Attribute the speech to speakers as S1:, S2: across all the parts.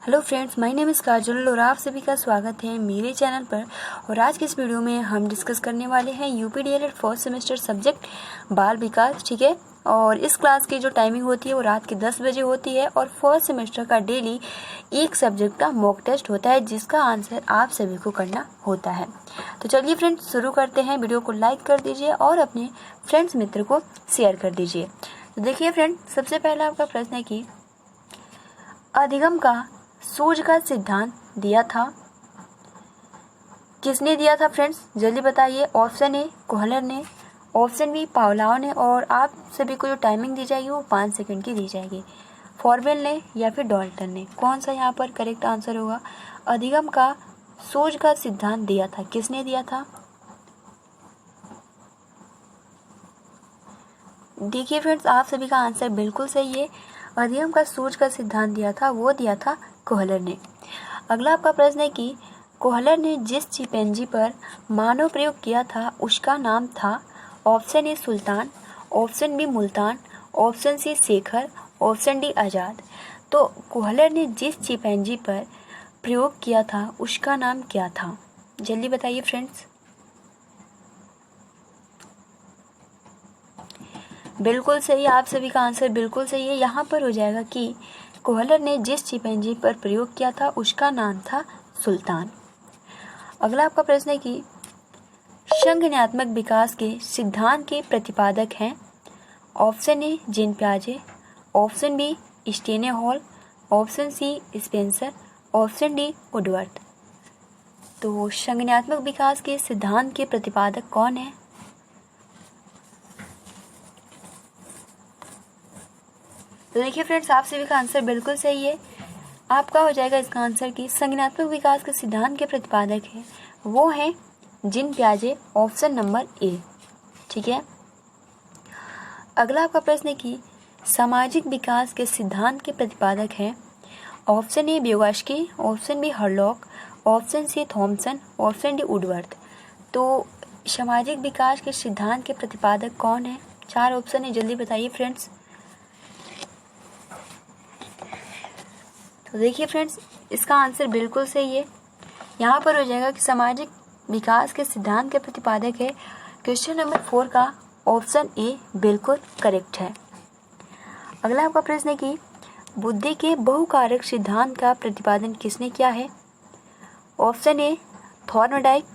S1: Hello friends, my name is Kajal और आप सभी का स्वागत है मेरे चैनल पर। और आज के इस वीडियो में हम डिस्कस करने वाले हैं UP DElEd first semester subject बाल विकास। ठीक है, और इस क्लास की जो टाइमिंग होती है वो रात के 10 बजे होती है और फर्स्ट सेमेस्टर का डेली एक सब्जेक्ट का मॉक टेस्ट होता है जिसका आंसर आप सभी को करना होता है। तो चलिए फ्रेंड्स शुरू करते हैं। वीडियो को लाइक कर दीजिए और अपने फ्रेंड्स मित्र को शेयर कर दीजिए। तो देखिए फ्रेंड, सबसे पहला आपका प्रश्न है कि अधिगम का सूझ का सिद्धांत दिया था, किसने दिया था फ्रेंड्स? जल्दी बताइए। ऑप्शन ए कोहलर ने, ऑप्शन बी पावलाव ने, और आप सभी को जो टाइमिंग दी जाएगी वो 5 सेकंड की दी जाएगी। फॉरवेल ने या फिर डॉल्टन ने। कौन सा यहाँ पर करेक्ट आंसर होगा? अधिगम का सूझ का सिद्धांत दिया था, किसने दिया था? देखिए फ्रेंड्स, आप सभी का आंसर बिल्कुल सही है। अधिगम का सूझ का सिद्धांत दिया था, वो दिया था कोहलर ने। अगला आपका प्रश्न है कि कोहलर ने जिस चिंपैंजी पर मानव प्रयोग किया था उसका नाम था। Option A Sultan, option B Multan, option C Shekhar, option D Azad. तो कोहलर ने जिस चिंपैंजी पर प्रयोग किया था उसका नाम क्या था? जल्दी बताइए फ्रेंड्स। बिल्कुल सही, आप सभी का आंसर बिल्कुल सही है। यहाँ पर हो जाएगा कि कोहलर ने जिस चिंपैंजी पर प्रयोग किया था उसका नाम था सुल्तान। अगला आपका प्रश्न है कि संज्ञानात्मक विकास के सिद्धांत के प्रतिपादक हैं। ऑप्शन ए जीन पियाजे, option B Stanley Hall, option C Spencer, option D Woodworth. तो संज्ञानात्मक विकास के सिद्धांत के प्रतिपादक कौन है? तो देखिए फ्रेंड्स, आप सभी का आंसर बिल्कुल सही है। आपका हो जाएगा इसका आंसर कि संज्ञानात्मक विकास के सिद्धांत के प्रतिपादक हैं वो हैं जीन पियाजे, ऑप्शन नंबर ए। ठीक है। अगला आपका प्रश्न है कि सामाजिक विकास के सिद्धांत के प्रतिपादक हैं। Option A Vygotsky, option B Hurlock, option C Thomson, option D Woodworth. तो सामाजिक विकास के सिद्धांत के प्रतिपादक कौन है? 4 ऑप्शन है, जल्दी बताइए फ्रेंड्स। तो देखिए फ्रेंड्स, इसका आंसर बिल्कुल सही है। यहाँ पर हो जाएगा कि सामाजिक विकास के सिद्धांत के प्रतिपादक है क्वेश्चन नंबर 4 का ऑप्शन ए बिल्कुल करेक्ट है। अगला आपका प्रश्न है कि बुद्धि के बहुकारक सिद्धांत का प्रतिपादन किसने किया है? Option A Thorndike,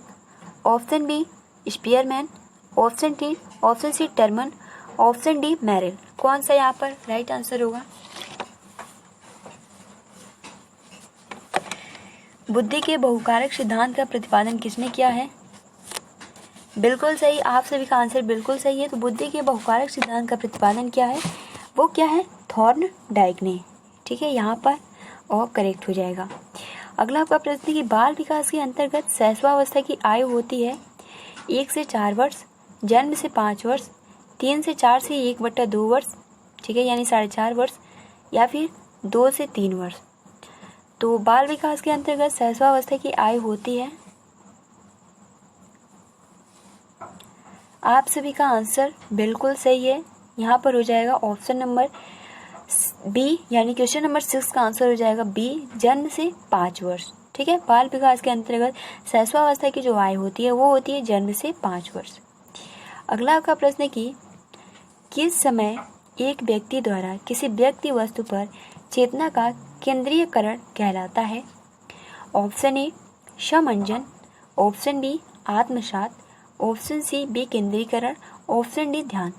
S1: option B Spearman, option C Terman, option D Merrill. कौन सा यहाँ पर राइट आंसर होगा? बुद्धि के बहुकारक सिद्धांत का प्रतिपादन किसने किया है? बिल्कुल सही, आप सभी का आंसर बिल्कुल सही है। तो बुद्धि के बहुकारक सिद्धांत का प्रतिपादन क्या है? वो क्या है? थॉर्नडाइक ने। ठीक है, यहाँ पर और करेक्ट हो जाएगा। अगला आपका प्रश्न है कि बाल विकास के अंतर्गत शैशवावस्था की आयु होती है 1 से 4 वर्ष, जन्म से 5 वर्ष, 3 से 4 से 1/2 वर्ष, ठीक है, यानी 4.5 वर्ष, या फिर 2 से 3 वर्ष। तो बाल विकास के अंतर्गत शैशवावस्था की आयु होती है। आप सभी का आंसर बिल्कुल सही है। यहाँ पर हो जाएगा ऑप्शन नंबर बी, यानी क्वेश्चन नंबर 6 का आंसर हो जाएगा बी, जन्म से 5 वर्ष। ठीक है, बाल विकास के अंतर्गत शैशवावस्था की जो आयु होती है वो होती है जन्म से 5 वर्ष। अगला आपका प्रश्न है कि किस समय एक व्यक्ति द्वारा किसी व्यक्ति वस्तु पर चेतना का केंद्रीयकरण कहलाता है? ऑप्शन ए समंजन, ऑप्शन बी आत्मसात, ऑप्शन सी विकेंद्रीकरण, ऑप्शन डी ध्यान।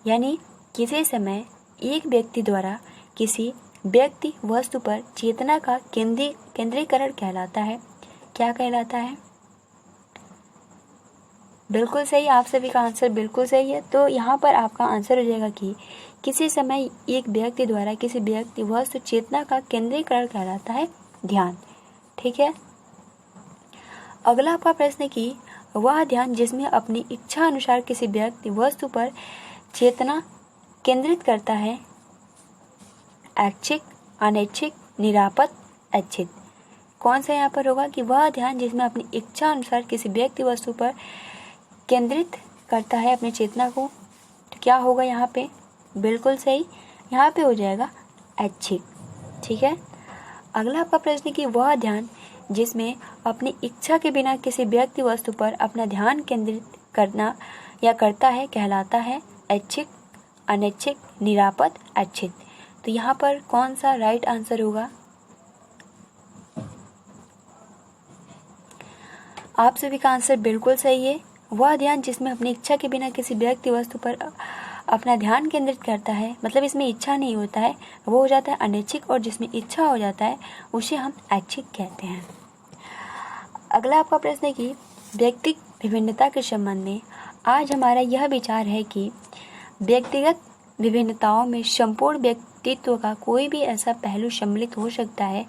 S1: यानी किसी समय एक व्यक्ति द्वारा किसी व्यक्ति वस्तु पर चेतना का केंद्रीकरण कहलाता है। क्या कहलाता है? बिल्कुल सही, आप सभी का आंसर बिल्कुल सही है। तो यहाँ पर आपका आंसर हो जाएगा कि किसी समय एक व्यक्ति द्वारा किसी व्यक्ति वस्तु चेतना का केंद्रीकरण कहलाता है ध्यान। ठीक है। अगला आपका प्रश्न है कि वह ध्यान जिसमें अपनी इच्छा अनुसार किसी व्यक्ति वस्तु पर चेतना केंद्रित करता है, ऐच्छिक, अनैच्छिक, निरापद, ऐच्छिक। कौन सा यहाँ पर होगा कि वह ध्यान जिसमें अपनी इच्छा अनुसार किसी व्यक्ति वस्तु पर केंद्रित करता है अपनी चेतना को? तो क्या होगा यहाँ पे? बिल्कुल सही, यहाँ पे हो जाएगा ऐच्छिक। ठीक है। अगला आपका प्रश्न है कि वह ध्यान जिसमें अपनी इच्छा के बिना किसी व्यक्ति वस्तु पर अपना ध्यान केंद्रित करना या करता है कहलाता है ऐच्छिक, अनैच्छिक, निरापद, ऐच्छिक। तो यहाँ पर कौन सा राइट आंसर होगा? आप सभी का आंसर बिल्कुल सही है। वह ध्यान जिसमें अपनी इच्छा के बिना किसी व्यक्ति वस्तु पर अपना ध्यान केंद्रित करता है, मतलब इसमें इच्छा नहीं होता है, वो हो जाता है अनैच्छिक, और जिसमें इच्छा हो जाता है उसे हम ऐच्छिक कहते हैं। अगला आपका प्रश्न है कि व्यक्तिगत विभिन्नता के संबंध में आज हमारा यह विचार है कि व्यक्तिगत विभिन्नताओं में संपूर्ण व्यक्तित्व का कोई भी ऐसा पहलू सम्मिलित हो सकता है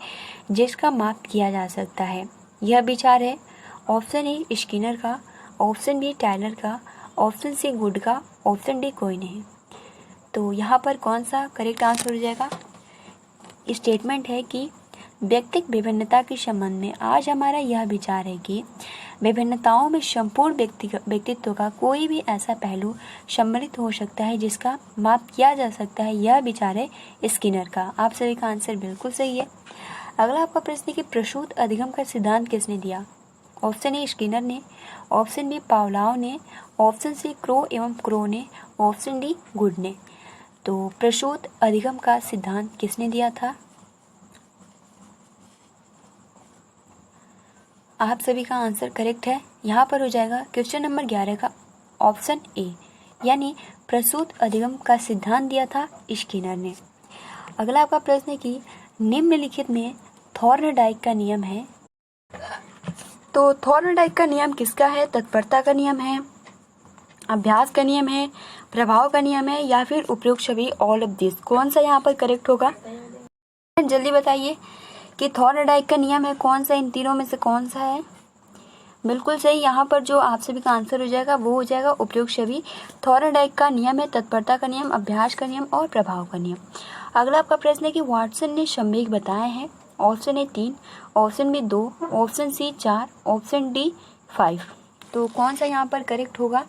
S1: जिसका माप किया जा सकता है। यह विचार है ऑप्शन ए स्किनर का, ऑप्शन बी टायलर का, ऑप्शन सी गुड का, ऑप्शन डी कोई नहीं। तो यहाँ पर कौन सा करेक्ट आंसर हो जाएगा? स्टेटमेंट है कि व्यक्तिगत विभिन्नता के संबंध में आज हमारा यह विचार है कि विभिन्नताओं में संपूर्ण व्यक्तित्व का कोई भी ऐसा पहलू सम्मिलित हो सकता है जिसका माप किया जा सकता है। यह विचार है स्किनर का। आप सभी का आंसर बिल्कुल सही है। अगला आपका प्रश्न है कि प्रसूत अधिगम का सिद्धांत किसने दिया? ऑप्शन ए स्किनर ने, ऑप्शन बी पावलाव ने, ऑप्शन सी क्रो एवं क्रो ने, ऑप्शन डी गुड ने। तो प्रसूत अधिगम का सिद्धांत किसने दिया था? आप सभी का आंसर करेक्ट है। यहाँ पर हो जाएगा क्वेश्चन नंबर 11 का ऑप्शन ए, यानी प्रसूत अधिगम का सिद्धांत दिया था स्किनर ने। अगला आपका प्रश्न है कि निम्नलिखित में थॉर्नडाइक का नियम है। तो थॉर्नडाइक का नियम किसका है? तत्परता का नियम है, अभ्यास का नियम है, प्रभाव का नियम है, या फिर उपयुक्त सभी ऑल ऑफ दिस। कौन सा यहाँ पर करेक्ट होगा? जल्दी बताइए कि थॉर्नडाइक का नियम है कौन सा? इन तीनों में से कौन सा है? बिल्कुल सही। यहाँ पर जो आप सभी का आंसर हो जाएगा वो हो जाएगा उपयुक्त सभी। थॉर्नडाइक का नियम है तत्परता का नियम, अभ्यास का नियम और प्रभाव का नियम। अगला आपका प्रश्न है कि वाटसन ने संवेग बताए हैं। Option A 3, option B 2, option C 4, option D 5। तो कौन सा यहाँ पर करेक्ट होगा?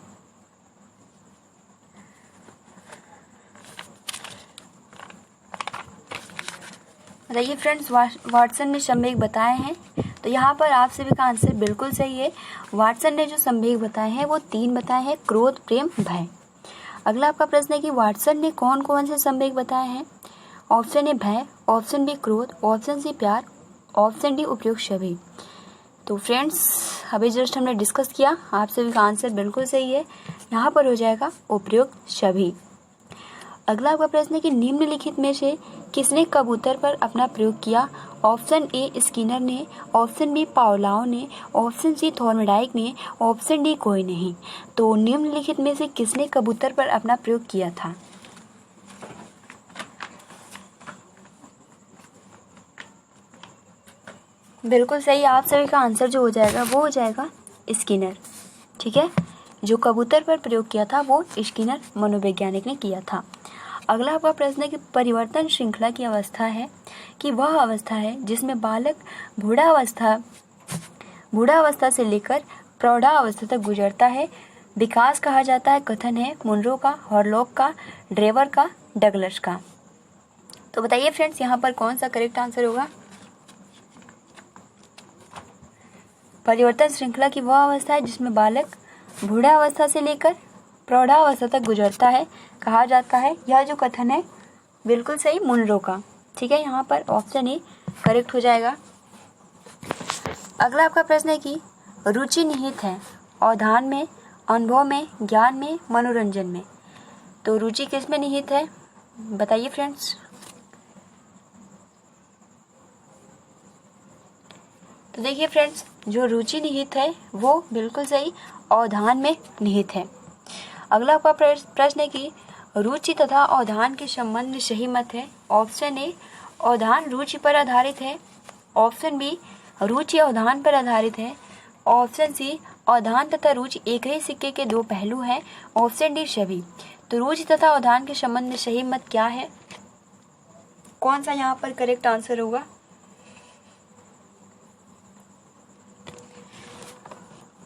S1: बताइए फ्रेंड्स, वाटसन ने संवेग बताए हैं। तो यहाँ पर आप सभी का आंसर बिल्कुल सही है। वाटसन ने जो संवेग बताए हैं वो 3 बताए हैं, क्रोध, प्रेम, भय। अगला आपका प्रश्न है कि वाटसन ने कौन कौन से संवेग बताए हैं? ऑप्शन ए भय, ऑप्शन बी क्रोध, ऑप्शन सी प्यार, ऑप्शन डी उपयुक्त सभी। तो फ्रेंड्स अभी जस्ट हमने डिस्कस किया, आप सभी का आंसर बिल्कुल सही है। यहाँ पर हो जाएगा उपयुक्त सभी। अगला आपका प्रश्न है कि निम्नलिखित में से किसने कबूतर पर अपना प्रयोग किया? ऑप्शन ए स्किनर ने, ऑप्शन बी पावलाव ने, ऑप्शन सी थॉर्नडाइक ने, ऑप्शन डी कोई नहीं। तो निम्नलिखित में से किसने कबूतर पर अपना प्रयोग किया था? बिल्कुल सही। आप सभी का आंसर जो हो जाएगा वो हो जाएगा स्किनर। ठीक है, जो कबूतर पर प्रयोग किया था वो स्किनर मनोवैज्ञानिक ने किया था। अगला आपका प्रश्न है कि परिवर्तन श्रृंखला की अवस्था है कि वह अवस्था है जिसमें बालक बूढ़ावस्था से लेकर प्रौढ़ावस्था तक गुजरता है। विकास कहा जाता है। कथन है मुनरो का, हॉरलॉक का, ड्रेवर का, डगलस का। तो बताइए फ्रेंड्स यहाँ पर कौन सा करेक्ट आंसर होगा? परिवर्तन श्रृंखला की वह अवस्था है जिसमें बालक बूढ़ावस्था से लेकर प्रौढ़ावस्था तक गुजरता है, कहा जाता है। यह जो कथन है बिल्कुल सही, मुनरो का। ठीक है, यहाँ पर ऑप्शन ए करेक्ट हो जाएगा। अगला आपका प्रश्न है कि रुचि निहित है अवधान में, अनुभव में, ज्ञान में, मनोरंजन में। तो रुचि किस में निहित है? बताइए फ्रेंड्स। तो देखिए फ्रेंड्स, जो रुचि निहित है वो बिल्कुल सही अवधान में निहित है। अगला आपका प्रश्न है कि रुचि तथा अवधान के संबंध में सही मत है। ऑप्शन ए अवधान रुचि पर आधारित है, ऑप्शन बी रुचि अवधान पर आधारित है, ऑप्शन सी अवधान तथा रुचि एक ही सिक्के के 2 पहलू हैं, ऑप्शन डी सभी। तो रुचि तथा अवधान के संबंध में सही मत क्या है? कौन सा यहाँ पर करेक्ट आंसर होगा?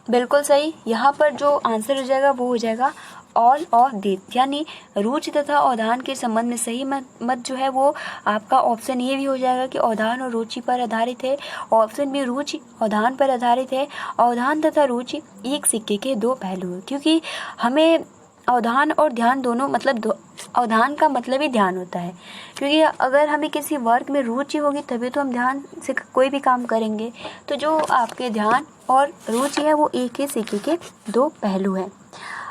S1: बिल्कुल सही। यहाँ पर जो आंसर हो जाएगा वो हो जाएगा ऑल और दिस, यानी रुचि तथा अवधान के संबंध में सही मत जो है वो आपका ऑप्शन ए भी हो जाएगा कि अवधान और रुचि पर आधारित है। ऑप्शन बी रुचि अवधान पर आधारित है। अवधान तथा रुचि एक सिक्के के दो पहलू है, क्योंकि हमें अवधान और ध्यान दोनों मतलब अवधान का मतलब ही ध्यान होता है, क्योंकि अगर हमें किसी वर्क में रुचि होगी तभी तो हम ध्यान से कोई भी काम करेंगे। तो जो आपके ध्यान और रुचि है वो एक ही सिक्के के दो पहलू हैं।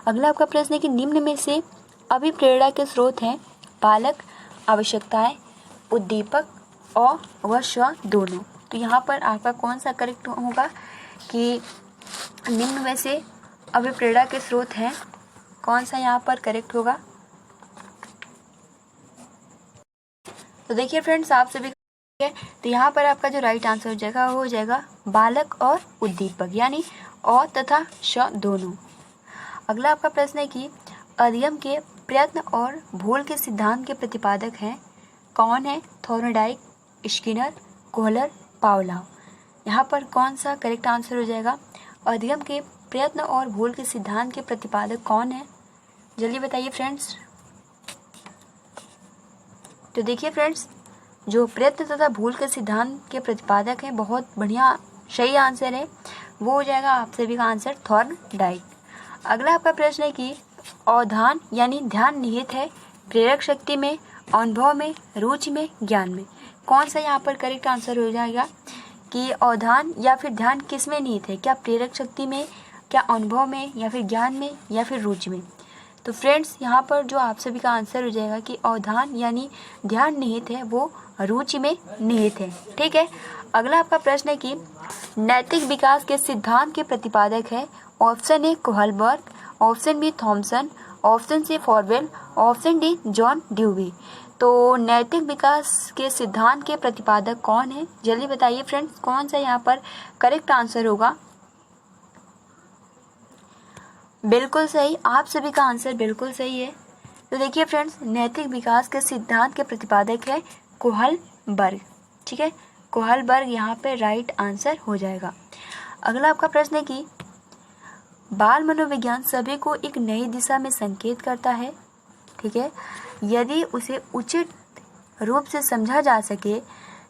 S1: अगला आपका प्रश्न है कि निम्न में से अभिप्रेरणा के स्रोत हैं बालक, आवश्यकताएं, उद्दीपक और व स्व दोनों। तो यहाँ पर आपका कौन सा करेक्ट होगा कि निम्न में से अभिप्रेरणा के स्रोत हैं, कौन सा यहाँ पर करेक्ट होगा? तो देखिए फ्रेंड्स, आप सभी है तो यहाँ पर आपका जो राइट आंसर हो जाएगा वो हो जाएगा बालक और उद्दीपक, यानी और तथा श दोनों। अगला आपका प्रश्न है कि अधिगम के प्रयत्न और भूल के सिद्धांत के प्रतिपादक हैं, कौन है? Thorndike, Skinner, Kohler, Pavlov. यहाँ पर कौन सा करेक्ट आंसर हो जाएगा? अधिगम के प्रयत्न और भूल के सिद्धांत के प्रतिपादक कौन है? जल्दी बताइए फ्रेंड्स। तो देखिए फ्रेंड्स, जो प्रयत्न तथा भूल के सिद्धांत के प्रतिपादक हैं, बहुत बढ़िया सही आंसर है, वो हो जाएगा आप सभी का आंसर थॉर्नडाइक। अगला आपका प्रश्न है कि अवधान यानी ध्यान निहित है प्रेरक शक्ति में, अनुभव में, रुचि में, ज्ञान में। कौन सा यहाँ पर करेक्ट आंसर हो जाएगा कि अवधान या फिर ध्यान किस में निहित है? क्या प्रेरक शक्ति में, क्या अनुभव में, या फिर ज्ञान में, या फिर रुचि में? तो फ्रेंड्स, यहाँ पर जो आप सभी का आंसर हो जाएगा कि अवधान यानी ध्यान निहित है वो रुचि में निहित है। ठीक है। अगला आपका प्रश्न है कि नैतिक विकास के सिद्धांत के प्रतिपादक है, option A Kohlberg, option B Thomson, option C Farwell, option D John Dewey. तो नैतिक विकास के सिद्धांत के प्रतिपादक कौन है? जल्दी बताइए फ्रेंड्स, कौन सा यहाँ पर करेक्ट आंसर होगा? बिल्कुल सही, आप सभी का आंसर बिल्कुल सही है। तो देखिए फ्रेंड्स, नैतिक विकास के सिद्धांत के प्रतिपादक है कोहलबर्ग। ठीक है, कोहलबर्ग यहाँ पे राइट आंसर हो जाएगा। अगला आपका प्रश्न है कि बाल मनोविज्ञान सभी को एक नई दिशा में संकेत करता है। ठीक है, यदि उसे उचित रूप से समझा जा सके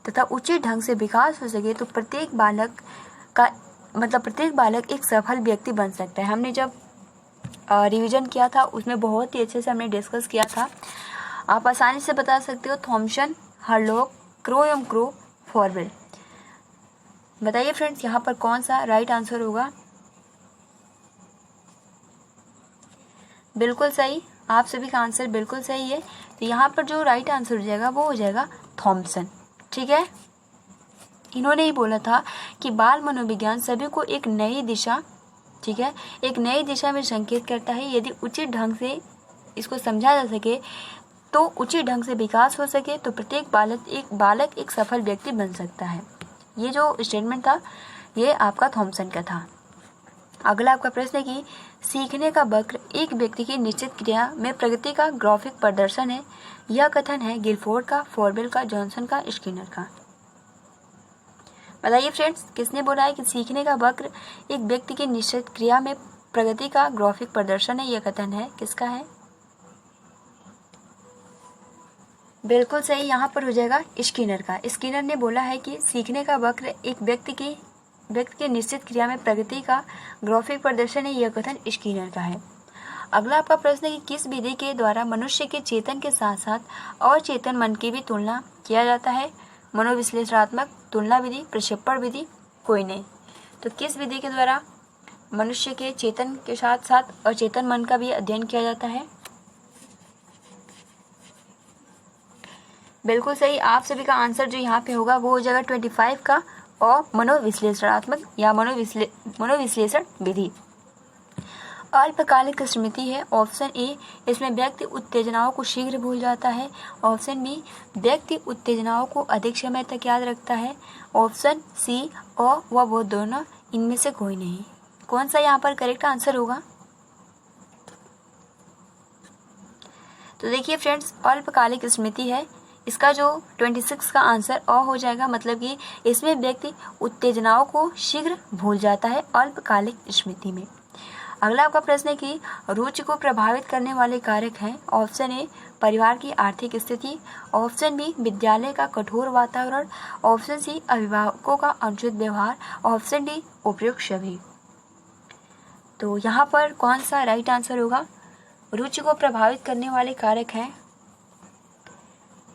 S1: तथा उचित ढंग से विकास हो सके तो प्रत्येक बालक एक सफल व्यक्ति बन सकता है। हमने जब रिवीजन किया था उसमें बहुत ही अच्छे से हमने डिस्कस किया था। आप आसानी से बता सकते हो थॉमसन, हरलॉक, क्रो एवं क्रो, फॉरवेल। बताइए फ्रेंड्स, यहाँ पर कौन सा राइट आंसर होगा? बिल्कुल सही, आप सभी का आंसर बिल्कुल सही है। तो यहाँ पर जो राइट आंसर हो जाएगा वो हो जाएगा थॉमसन। ठीक है, इन्होंने ही बोला था कि बाल मनोविज्ञान सभी को एक नई दिशा, ठीक है, एक नई दिशा में संकेत करता है। यदि उचित ढंग से इसको समझा जा सके तो उचित ढंग से विकास हो सके तो प्रत्येक बालक एक सफल व्यक्ति बन सकता है। ये जो स्टेटमेंट था ये आपका थॉमसन का था। अगला आपका प्रश्न है कि सीखने का वक्र एक व्यक्ति की निश्चित क्रिया में प्रगति का ग्राफिक प्रदर्शन है। यह कथन है गिलफोर्ड का, फॉरवेल का, जॉनसन का, स्किनर का। बताइए फ्रेंड्स, किसने बोला है कि सीखने का वक्र एक व्यक्ति की निश्चित क्रिया में प्रगति का ग्राफिक प्रदर्शन है? यह कथन है किसका है? बिल्कुल सही, यहाँ पर हो जाएगा स्किनर का। स्किनर ने बोला है कि सीखने का वक्र एक व्यक्ति की निश्चित क्रिया में प्रगति का ग्राफिक प्रदर्शन है। यह कथन स्किनर का है। अगला आपका प्रश्न है कि किस विधि के द्वारा मनुष्य के चेतन के साथ साथ अचेतन मन की भी तुलना किया जाता है? मनोविश्लेषणात्मक, तुलना विधि, प्रक्षेपण विधि, कोई नहीं। तो किस विधि के द्वारा मनुष्य के चेतन के साथ साथ अचेतन मन का भी अध्ययन किया जाता है? बिल्कुल सही, आप सभी का आंसर जो यहाँ पे होगा वो हो जाएगा 25 का, और मनोविश्लेषणात्मक या मनोविश्लेषण विधि। अल्पकालिक स्मृति है, ऑप्शन ए, इसमें व्यक्ति उत्तेजनाओं को शीघ्र भूल जाता है। ऑप्शन बी, व्यक्ति उत्तेजनाओं को अधिक समय तक याद रखता है। ऑप्शन सी, और वो दोनों, इनमें से कोई नहीं। कौन सा यहाँ पर करेक्ट आंसर होगा? तो देखिए फ्रेंड्स, अल्पकालिक स्मृति है, इसका जो 26 का आंसर अ हो जाएगा, मतलब कि इसमें व्यक्ति उत्तेजनाओं को शीघ्र भूल जाता है अल्पकालिक स्मृति में। अगला आपका प्रश्न है कि रुचि को प्रभावित करने वाले कारक हैं। ऑप्शन ए परिवार की आर्थिक स्थिति, ऑप्शन बी विद्यालय का कठोर वातावरण, ऑप्शन सी अभिभावकों का अनुचित व्यवहार, ऑप्शन डी उपयुक्त सभी। तो यहाँ पर कौन सा राइट आंसर होगा? रुचि को प्रभावित करने वाले कारक हैं,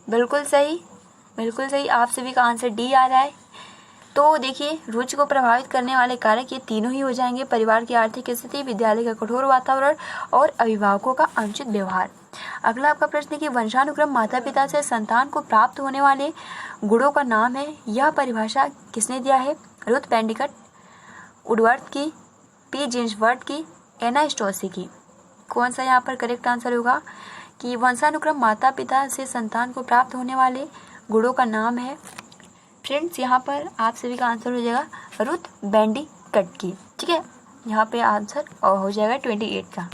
S1: बिल्कुल सही, बिल्कुल सही, आप सभी का आंसर डी आ रहा है। तो देखिए, रुचि को प्रभावित करने वाले कारक ये तीनों ही हो जाएंगे, परिवार की आर्थिक स्थिति, विद्यालय का कठोर वातावरण और अभिभावकों का अनुचित व्यवहार। अगला आपका प्रश्न है कि वंशानुक्रम माता पिता से संतान को प्राप्त होने वाले गुणों का नाम है। यह परिभाषा किसने दिया है? रुथ पेंडिकट, वुडवर्थ की, पी जिन्सवर्थ की, एना स्टोसी की। कौन सा यहाँ पर करेक्ट आंसर होगा कि वंशानुक्रम माता पिता से संतान को प्राप्त होने वाले गुणों का नाम है? फ्रेंड्स, यहाँ पर आप सभी का आंसर हो जाएगा रुथ बेंडिकट की। ठीक है, यहाँ पे आंसर हो जाएगा 28 का।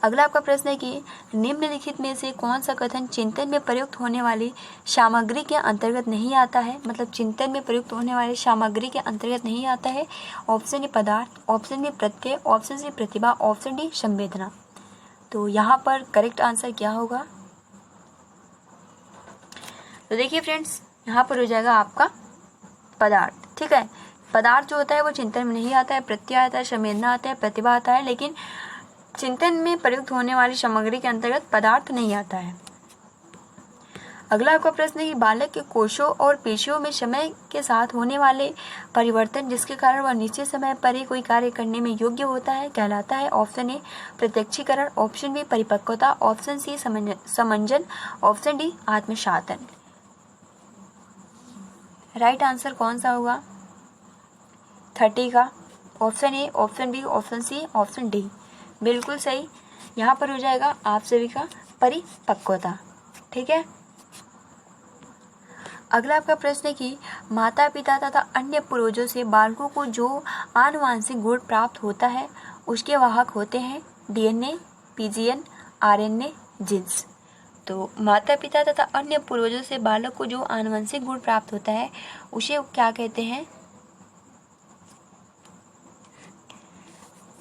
S1: अगला आपका प्रश्न है कि निम्नलिखित में से कौन सा कथन चिंतन में प्रयुक्त होने वाली सामग्री के अंतर्गत नहीं आता है? मतलब चिंतन में प्रयुक्त होने वाली सामग्री के अंतर्गत नहीं आता है। ऑप्शन ए पदार्थ, ऑप्शन बी प्रत्यय, ऑप्शन सी प्रतिभा, ऑप्शन डी संवेदना। तो यहाँ पर करेक्ट आंसर क्या होगा? तो देखिए फ्रेंड्स, यहाँ पर हो जाएगा आपका पदार्थ। ठीक है, पदार्थ जो होता है वो चिंतन में नहीं आता है, प्रत्यय आता है, संवेदना आता है, प्रतिभा आता है, लेकिन चिंतन में प्रयुक्त होने वाली सामग्री के अंतर्गत पदार्थ नहीं आता है। अगला आपका प्रश्न है कि बालक के कोशों और पेशियों में समय के साथ होने वाले परिवर्तन जिसके कारण वह निश्चित समय पर ही कोई कार्य करने में योग्य होता है कहलाता है। ऑप्शन ए प्रत्यक्षीकरण, ऑप्शन बी परिपक्वता, ऑप्शन सी समंजन, ऑप्शन डी आत्मसातन। राइट आंसर कौन सा होगा 30 का? Option A, option B, option C, option D. बिल्कुल सही, यहाँ पर हो जाएगा आप सभी का परिपक्वता। ठीक है, अगला आपका प्रश्न है कि माता पिता तथा अन्य पूर्वजों से बालकों को जो आनुवांशिक गुण प्राप्त होता है उसके वाहक होते हैं डीएनए, पीजीएन, आरएनए, जीन्स। तो माता पिता तथा अन्य पूर्वजों से बालक को जो आनुवंशिक गुण प्राप्त होता है उसे क्या कहते हैं?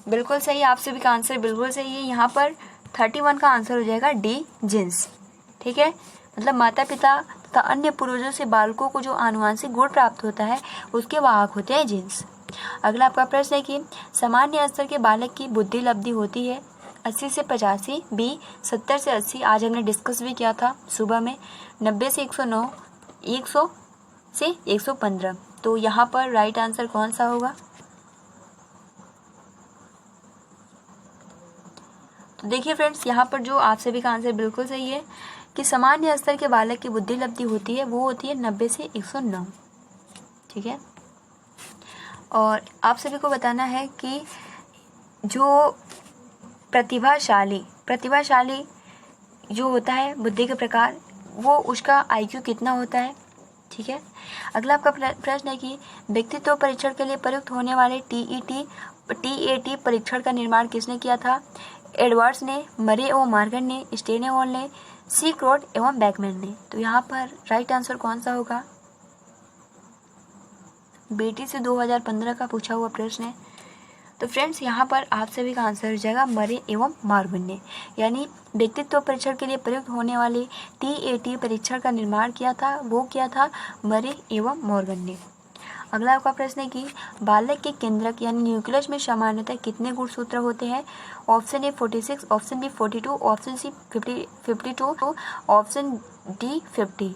S1: बिल्कुल सही, आप सभी का आंसर बिल्कुल सही है। यहाँ पर 31 का आंसर हो जाएगा डी जीन्स। ठीक है, मतलब माता पिता तथा अन्य पूर्वजों से बालकों को जो आनुवंशिक गुण प्राप्त होता है उसके वाहक होते हैं जीन्स। अगला आपका प्रश्न है कि सामान्य स्तर के बालक की बुद्धि लब्धि होती है 80 से 85, बी 70 से 80, आज हमने डिस्कस भी किया था सुबह में, 90 से 109, 100 से 115। तो यहाँ पर राइट आंसर कौन सा होगा? तो देखिए फ्रेंड्स, यहाँ पर जो आप सभी का आंसर बिल्कुल सही है कि सामान्य स्तर के बालक की बुद्धि लब्धि होती है वो होती है 90 से 109। ठीक है, और आप सभी को बताना है कि जो प्रतिभाशाली जो होता है बुद्धि के प्रकार, वो उसका IQ कितना होता है। ठीक है, अगला आपका प्रश्न है कि व्यक्तित्व परीक्षण के लिए प्रयुक्त होने वाले TAT परीक्षण का निर्माण किसने किया था? एडवर्ड्स ने, मरे एवं मार्गन ने, स्टेनेहॉल ने, सीक्रोड एवं बैकमैन ने। तो यहाँ पर राइट आंसर कौन सा होगा? बेटी से 2015 का पूछा हुआ प्रश्न है। तो फ्रेंड्स, यहाँ पर आप सभी का आंसर हो जाएगा मरे एवं मार्गन ने, यानी व्यक्तित्व परीक्षण के लिए प्रयुक्त होने वाले TAT परीक्षण का निर्माण किया था वो किया था मरे एवं मॉर्गन ने। अगला आपका प्रश्न है कि बालक के केंद्रक यानी न्यूक्लियस में सामान्यतः कितने गुणसूत्र होते हैं? Option A 46, option B 42, option C 52, option D 50।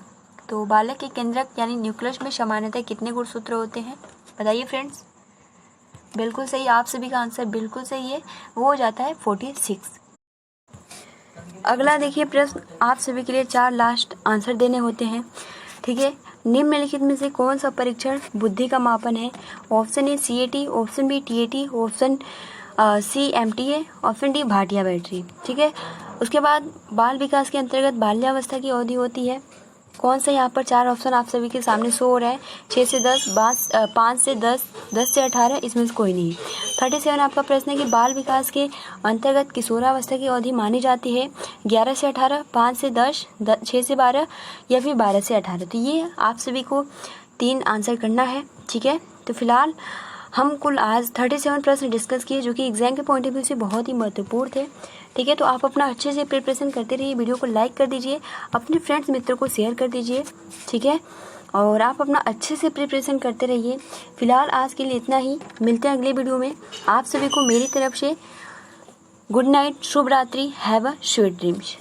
S1: तो बालक के केंद्रक यानी न्यूक्लियस में सामान्यतः कितने गुणसूत्र होते हैं? बताइए फ्रेंड्स। बिल्कुल सही, आप सभी का आंसर बिल्कुल सही है, वो हो जाता है 46। अगला देखिए प्रश्न, आप सभी के लिए 4 लास्ट आंसर देने होते हैं। ठीक है, निम्नलिखित में से कौन सा परीक्षण बुद्धि का मापन है? Option A CAT, option B TAT, option C MTA, option D Bhatia battery. ठीक है, उसके बाद बाल विकास के अंतर्गत बाल्यावस्था की अवधि होती है। कौन सा? यहाँ पर 4 ऑप्शन आप सभी के सामने शो हो रहा है, 6 से 10, 5 से 10, 10 से 18, इसमें से कोई नहीं है। 37 आपका प्रश्न है कि बाल विकास के अंतर्गत किशोरावस्था की अवधि मानी जाती है 11 से 18, 5 से 10, 6 से 12 या फिर 12 से 18। तो ये आप सभी को 3 आंसर करना है। ठीक है, तो फिलहाल हम कुल आज 37 प्रश्न डिस्कस किए जो कि एग्जाम के पॉइंट ऑफ व्यू से बहुत ही महत्वपूर्ण थे। ठीक है, तो आप अपना अच्छे से प्रिपरेशन करते रहिए। वीडियो को लाइक कर दीजिए, अपने फ्रेंड्स मित्रों को शेयर कर दीजिए। ठीक है, और आप अपना अच्छे से प्रिपरेशन करते रहिए। फिलहाल आज के लिए इतना ही, मिलते हैं अगले वीडियो में। आप सभी को मेरी तरफ से गुड नाइट, शुभ रात्रि, हैव अ स्वीट ड्रीम्स।